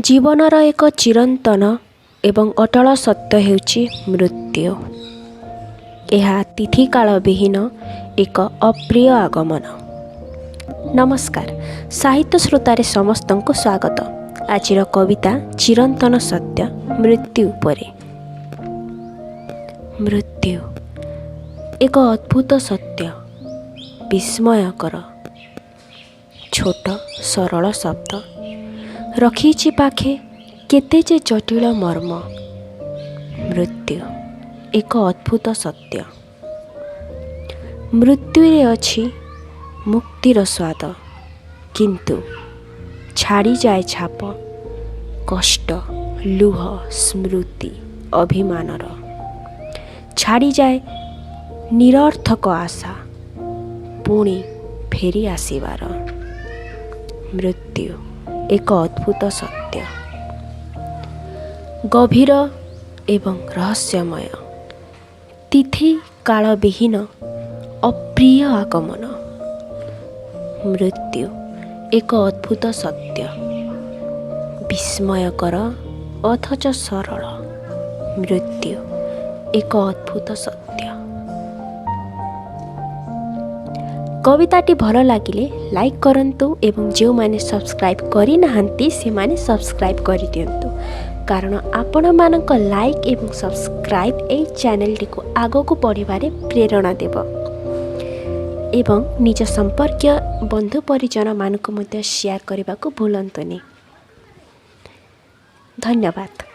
ଜୀବନର ଏକ ଚିରନ୍ତନ ଏବଂ ଅଟଳ ସତ୍ୟ ହେଉଛି ମୃତ୍ୟୁ। ଏହା ତିଥିକାଳ ବିହୀନ ଏକ ଅପ୍ରିୟ ଆଗମନ। ନମସ୍କାର, ସାହିତ୍ୟ ଶ୍ରୋତାରେ ସମସ୍ତଙ୍କୁ ସ୍ୱାଗତ। ଆଜିର କବିତା ଚିରନ୍ତନ ସତ୍ୟ ମୃତ୍ୟୁ ଉପରେ। ମୃତ୍ୟୁ ଏକ ଅଦ୍ଭୁତ ସତ୍ୟ, ବିସ୍ମୟକର। ଛୋଟ ସରଳ ଶବ୍ଦ ରଖିଛି ପାଖେ କେତେ ଯେ ଜଟିଳ ମର୍ମ। ମୃତ୍ୟୁ ଏକ ଅଦ୍ଭୁତ ସତ୍ୟ। ମୃତ୍ୟୁରେ ଅଛି ମୁକ୍ତିର ସ୍ୱାଦ, କିନ୍ତୁ ଛାଡ଼ିଯାଏ ଛାପ, କଷ୍ଟ, ଲୁହ, ସ୍ମୃତି, ଅଭିମାନର। ଛାଡ଼ିଯାଏ ନିରର୍ଥକ ଆଶା, ପୁଣି ଫେରି ଆସିବାର। ମୃତ୍ୟୁ ଏକ ଅଦ୍ଭୁତ ସତ୍ୟ, ଗଭୀର ଏବଂ ରହସ୍ୟମୟ। ତିଥି କାଳ ବିହୀନ ଅପ୍ରିୟ ଆଗମନ। ମୃତ୍ୟୁ ଏକ ଅଦ୍ଭୁତ ସତ୍ୟ, ବିସ୍ମୟକର ଅଥଚ ସରଳ। ମୃତ୍ୟୁ ଏକ ଅଦ୍ଭୁତ ସତ୍ୟ। କବିତାଟି ଭଲ ଲାଗିଲେ ଲାଇକ୍ କରନ୍ତୁ ଏବଂ ଯେଉଁମାନେ ସବସ୍କ୍ରାଇବ୍ କରିନାହାନ୍ତି ସେମାନେ ସବସ୍କ୍ରାଇବ୍ କରିଦିଅନ୍ତୁ, କାରଣ ଆପଣମାନଙ୍କ ଲାଇକ୍ ଏବଂ ସବସ୍କ୍ରାଇବ୍ ଏହି ଚ୍ୟାନେଲଟିକୁ ଆଗକୁ ବଢ଼ିବାରେ ପ୍ରେରଣା ଦେବ। ଏବଂ ନିଜ ସମ୍ପର୍କୀୟ ବନ୍ଧୁ ପରିଜନମାନଙ୍କୁ ମଧ୍ୟ ସେୟାର କରିବାକୁ ଭୁଲନ୍ତୁନି। ଧନ୍ୟବାଦ।